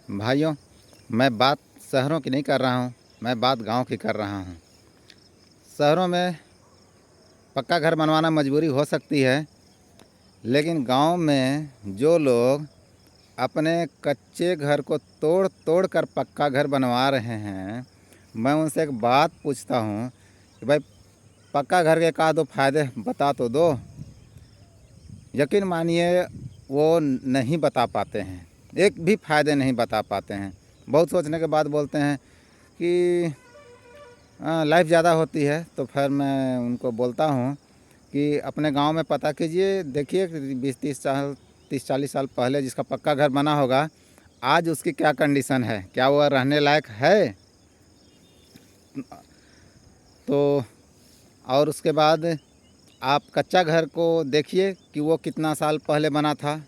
भाइयों, मैं बात शहरों की नहीं कर रहा हूँ, मैं बात गांव की कर रहा हूँ। शहरों में पक्का घर बनवाना मजबूरी हो सकती है, लेकिन गांव में जो लोग अपने कच्चे घर को तोड़ तोड़ कर पक्का घर बनवा रहे हैं, मैं उनसे एक बात पूछता हूँ कि भाई पक्का घर के एक आध दो फ़ायदे बता तो दो। यकीन मानिए वो नहीं बता पाते हैं, एक भी फ़ायदे नहीं बता पाते हैं। बहुत सोचने के बाद बोलते हैं कि लाइफ ज़्यादा होती है। तो फिर मैं उनको बोलता हूँ कि अपने गांव में पता कीजिए, देखिए 20-30 साल 30-40 साल पहले जिसका पक्का घर बना होगा, आज उसकी क्या कंडीशन है, क्या वह रहने लायक है। तो और उसके बाद आप कच्चा घर को देखिए कि वो कितना साल पहले बना था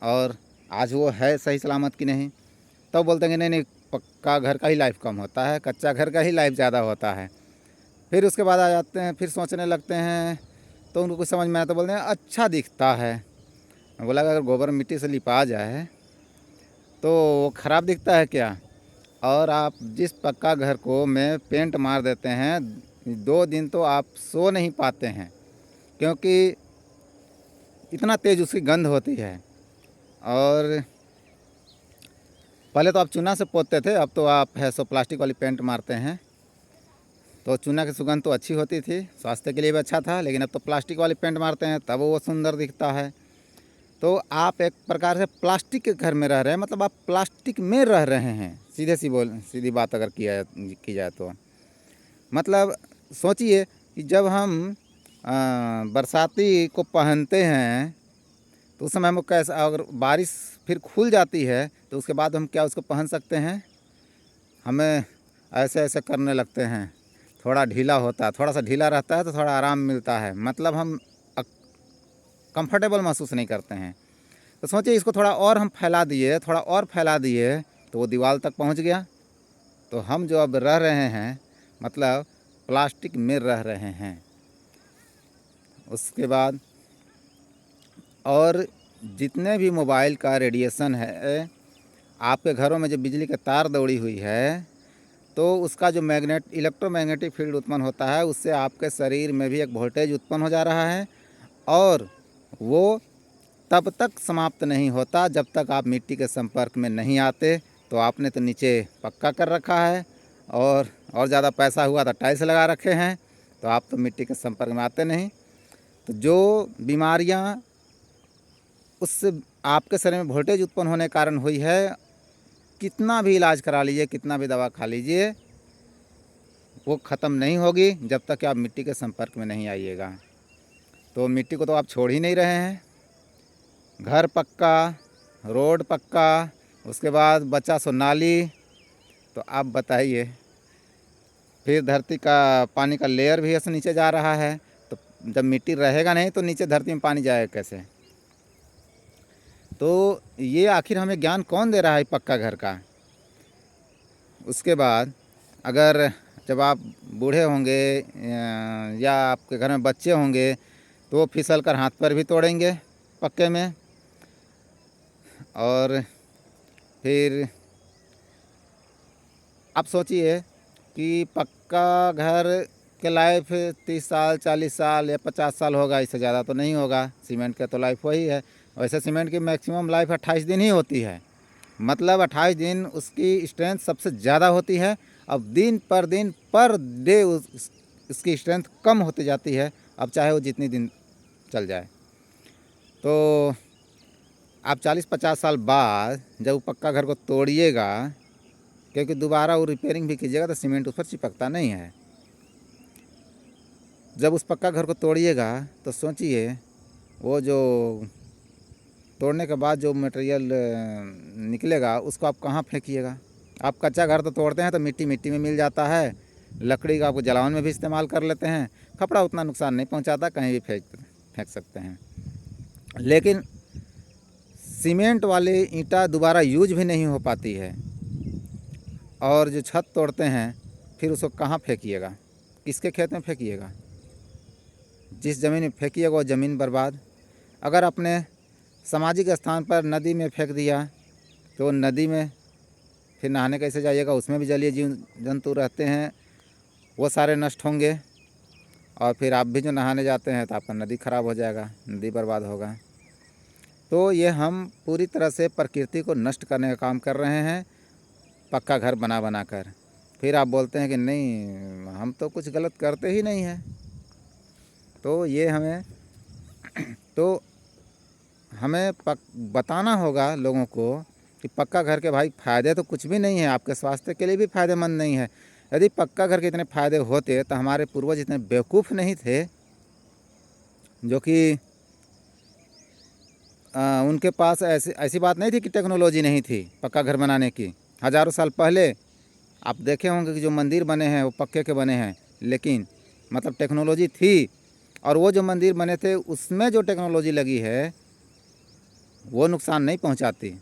और आज वो है सही सलामत कि नहीं। तो बोलते हैं कि नहीं नहीं, पक्का घर का ही लाइफ कम होता है, कच्चा घर का ही लाइफ ज़्यादा होता है। फिर उसके बाद आ जाते हैं, फिर सोचने लगते हैं, तो उनको कुछ समझ में आया तो बोलते हैं अच्छा दिखता है। मैं बोला अगर गोबर मिट्टी से लिपा जाए तो वो ख़राब दिखता है क्या। और आप जिस पक्का घर को में पेंट मार देते हैं, 2 दिन तो आप सो नहीं पाते हैं, क्योंकि इतना तेज़ उसकी गंध होती है। और पहले तो आप चूना से पोतते थे, अब तो आप है सो प्लास्टिक वाली पेंट मारते हैं। तो चूना की सुगंध तो अच्छी होती थी, स्वास्थ्य के लिए भी अच्छा था, लेकिन अब तो प्लास्टिक वाली पेंट मारते हैं तब वो सुंदर दिखता है। तो आप एक प्रकार से प्लास्टिक के घर में रह रहे हैं, मतलब आप प्लास्टिक में रह रहे हैं। सीधी बात अगर की जाए तो मतलब सोचिए कि जब हम बरसाती को पहनते हैं तो उस समय हमको कैसा, अगर बारिश फिर खुल जाती है तो उसके बाद हम क्या उसको पहन सकते हैं। हमें ऐसे ऐसे करने लगते हैं, थोड़ा ढीला होता है, थोड़ा सा ढीला रहता है तो थोड़ा आराम मिलता है, मतलब हम कंफर्टेबल महसूस नहीं करते हैं। तो सोचिए इसको थोड़ा और हम फैला दिए, थोड़ा और फैला दिए तो वो दीवार तक पहुंच गया। तो हम जो अब रह रहे हैं, मतलब प्लास्टिक में रह रहे हैं। उसके बाद और जितने भी मोबाइल का रेडिएशन है, आपके घरों में जो बिजली के तार दौड़ी हुई है, तो उसका जो इलेक्ट्रोमैग्नेटिक फील्ड उत्पन्न होता है, उससे आपके शरीर में भी एक वोल्टेज उत्पन्न हो जा रहा है। और वो तब तक समाप्त नहीं होता जब तक आप मिट्टी के संपर्क में नहीं आते। तो आपने तो नीचे पक्का कर रखा है और ज़्यादा पैसा हुआ तो टाइल्स लगा रखे हैं, तो आप तो मिट्टी के संपर्क में आते नहीं। तो जो बीमारियां उससे आपके शरीर में वोल्टेज उत्पन्न होने के कारण हुई है, कितना भी इलाज करा लीजिए, कितना भी दवा खा लीजिए, वो ख़त्म नहीं होगी जब तक कि आप मिट्टी के संपर्क में नहीं आइएगा। तो मिट्टी को तो आप छोड़ ही नहीं रहे हैं। घर पक्का, रोड पक्का, उसके बाद बचा सो नाली। तो आप बताइए, फिर धरती का पानी का लेयर भी ऐसे नीचे जा रहा है। तो जब मिट्टी रहेगा नहीं तो नीचे धरती में पानी जाएगा कैसे। तो ये आखिर हमें ज्ञान कौन दे रहा है पक्का घर का। उसके बाद अगर जब आप बूढ़े होंगे या आपके घर में बच्चे होंगे तो वो फिसल कर हाथ पर भी तोड़ेंगे पक्के में। और फिर आप सोचिए कि पक्का घर के लाइफ 30 साल 40 साल या 50 साल होगा, इससे ज़्यादा तो नहीं होगा। सीमेंट का तो लाइफ वही है। वैसे सीमेंट की मैक्सिमम लाइफ 28 दिन ही होती है, मतलब 28 दिन उसकी स्ट्रेंथ सबसे ज़्यादा होती है। अब दिन पर डे उसकी स्ट्रेंथ कम होती जाती है, अब चाहे वो जितनी दिन चल जाए। तो आप 40-50 साल बाद जब पक्का घर को तोड़िएगा, क्योंकि दोबारा वो रिपेयरिंग भी कीजिएगा तो सीमेंट उस पर चिपकता नहीं है। जब उस पक्का घर को तोड़िएगा तो सोचिए, वो जो तोड़ने के बाद जो मटेरियल निकलेगा उसको आप कहाँ फेंकिएगा। आप कच्चा घर तो तोड़ते हैं तो मिट्टी मिट्टी में मिल जाता है, लकड़ी का आपको जलावन में भी इस्तेमाल कर लेते हैं, कपड़ा उतना नुकसान नहीं पहुंचाता, कहीं भी फेंक सकते हैं। लेकिन सीमेंट वाली ईंटा दोबारा यूज भी नहीं हो पाती है। और जो छत तोड़ते हैं फिर उसको कहाँ फेंकिएगा, किसके खेत में फेंकिएगा। जिस ज़मीन में फेंकिएगा वो ज़मीन बर्बाद। अगर अपने सामाजिक स्थान पर नदी में फेंक दिया तो नदी में फिर नहाने कैसे जाइएगा, उसमें भी जलीय जीव जंतु रहते हैं, वो सारे नष्ट होंगे। और फिर आप भी जो नहाने जाते हैं तो आपका नदी खराब हो जाएगा, नदी बर्बाद होगा। तो ये हम पूरी तरह से प्रकृति को नष्ट करने का काम कर रहे हैं, पक्का घर बना बना कर। फिर आप बोलते हैं कि नहीं हम तो कुछ गलत करते ही नहीं हैं। तो ये हमें तो हमें बताना होगा लोगों को कि पक्का घर के भाई फ़ायदे तो कुछ भी नहीं है, आपके स्वास्थ्य के लिए भी फ़ायदेमंद नहीं है। यदि पक्का घर के इतने फ़ायदे होते तो हमारे पूर्वज इतने बेवकूफ़ नहीं थे जो कि उनके पास ऐसी बात नहीं थी कि टेक्नोलॉजी नहीं थी पक्का घर बनाने की। हज़ारों साल पहले आप देखे होंगे कि जो मंदिर बने हैं वो पक्के के बने हैं, लेकिन मतलब टेक्नोलॉजी थी। और वो जो मंदिर बने थे उसमें जो टेक्नोलॉजी लगी है वो नुकसान नहीं पहुंचाती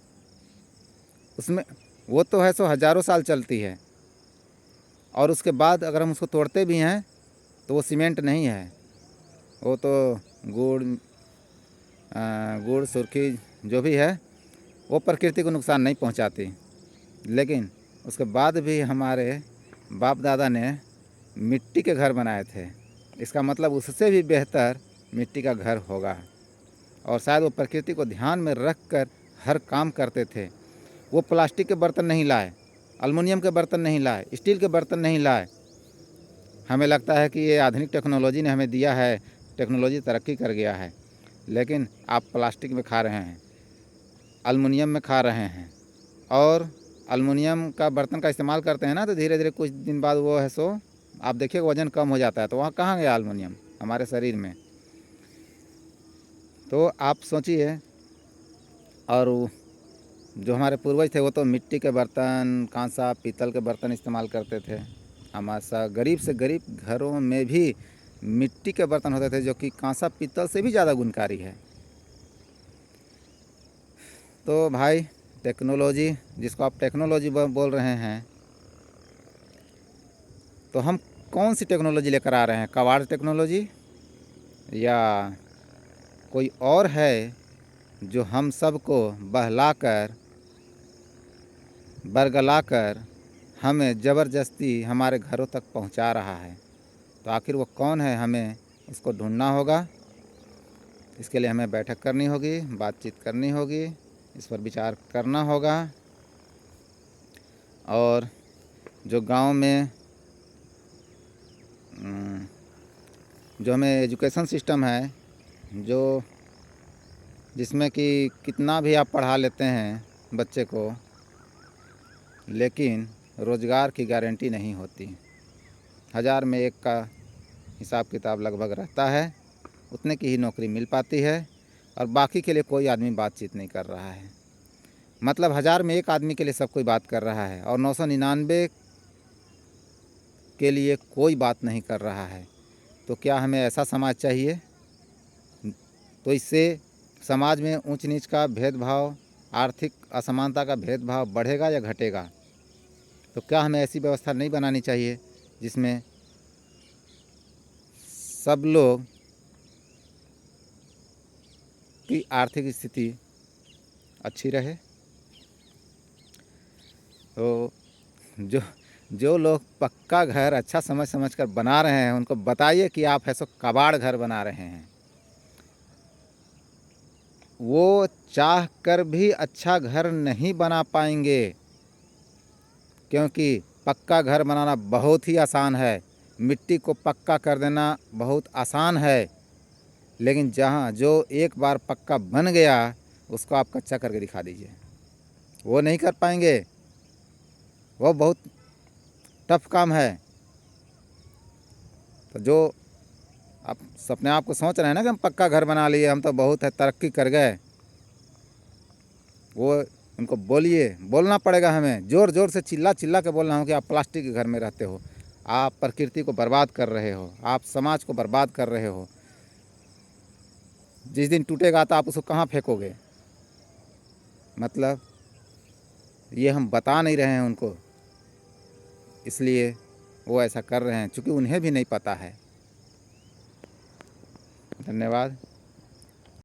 उसमें, वो तो है सो हज़ारों साल चलती है। और उसके बाद अगर हम उसको तोड़ते भी हैं तो वो सीमेंट नहीं है, वो तो गुड़ गुड़ सुर्खी जो भी है वो प्रकृति को नुकसान नहीं पहुंचाती। लेकिन उसके बाद भी हमारे बाप दादा ने मिट्टी के घर बनाए थे, इसका मतलब उससे भी बेहतर मिट्टी का घर होगा। और शायद वो प्रकृति को ध्यान में रख कर हर काम करते थे। वो प्लास्टिक के बर्तन नहीं लाए, एल्युमिनियम के बर्तन नहीं लाए, स्टील के बर्तन नहीं लाए। हमें लगता है कि ये आधुनिक टेक्नोलॉजी ने हमें दिया है, टेक्नोलॉजी तरक्की कर गया है, लेकिन आप प्लास्टिक में खा रहे हैं, एल्युमिनियम में खा रहे हैं। और एल्युमिनियम का बर्तन का इस्तेमाल करते हैं ना तो धीरे धीरे कुछ दिन बाद वो है सो आप देखिए वज़न कम हो जाता है। तो वहाँ कहाँ गया एल्युमिनियम हमारे शरीर में। तो आप सोचिए। और जो हमारे पूर्वज थे वो तो मिट्टी के बर्तन, कांसा, पीतल के बर्तन इस्तेमाल करते थे। हमारा गरीब से गरीब घरों में भी मिट्टी के बर्तन होते थे जो कि कांसा पीतल से भी ज़्यादा गुणकारी है। तो भाई टेक्नोलॉजी, जिसको आप टेक्नोलॉजी बोल रहे हैं, तो हम कौन सी टेक्नोलॉजी लेकर आ रहे हैं? कबाड़ टेक्नोलॉजी या कोई और है जो हम सबको बहलाकर बरगलाकर हमें ज़बरदस्ती हमारे घरों तक पहुंचा रहा है? तो आखिर वो कौन है, हमें उसको ढूंढना होगा। इसके लिए हमें बैठक करनी होगी, बातचीत करनी होगी, इस पर विचार करना होगा। और जो गांव में जो हमें एजुकेशन सिस्टम है, जो जिसमें कि कितना भी आप पढ़ा लेते हैं बच्चे को, लेकिन रोज़गार की गारंटी नहीं होती। 1000 में एक का हिसाब किताब लगभग रहता है, उतने की ही नौकरी मिल पाती है और बाकी के लिए कोई आदमी बातचीत नहीं कर रहा है। मतलब 1000 में एक आदमी के लिए सब कोई बात कर रहा है और 999 के लिए कोई बात नहीं कर रहा है। तो क्या हमें ऐसा समाज चाहिए? तो इससे समाज में ऊंच नीच का भेदभाव, आर्थिक असमानता का भेदभाव बढ़ेगा या घटेगा? तो क्या हमें ऐसी व्यवस्था नहीं बनानी चाहिए जिसमें सब लोग की आर्थिक स्थिति अच्छी रहे? तो जो जो लोग पक्का घर अच्छा समझ कर बना रहे हैं उनको बताइए कि आप ऐसा कबाड़ घर बना रहे हैं। वो चाह कर भी अच्छा घर नहीं बना पाएंगे, क्योंकि पक्का घर बनाना बहुत ही आसान है, मिट्टी को पक्का कर देना बहुत आसान है। लेकिन जहाँ जो एक बार पक्का बन गया उसको आप कच्चा करके दिखा दीजिए, वो नहीं कर पाएंगे। वो बहुत टफ काम है। तो जो आप अपने आप को सोच रहे हैं ना कि हम पक्का घर बना लिए, हम तो बहुत है तरक्की कर गए, वो उनको बोलिए, बोलना पड़ेगा हमें, ज़ोर ज़ोर से चिल्ला चिल्ला के बोलना हो कि आप प्लास्टिक के घर में रहते हो, आप प्रकृति को बर्बाद कर रहे हो, आप समाज को बर्बाद कर रहे हो। जिस दिन टूटेगा तो आप उसको कहाँ फेंकोगे? मतलब ये हम बता नहीं रहे हैं उनको, इसलिए वो ऐसा कर रहे हैं, क्योंकि उन्हें भी नहीं पता है। धन्यवाद।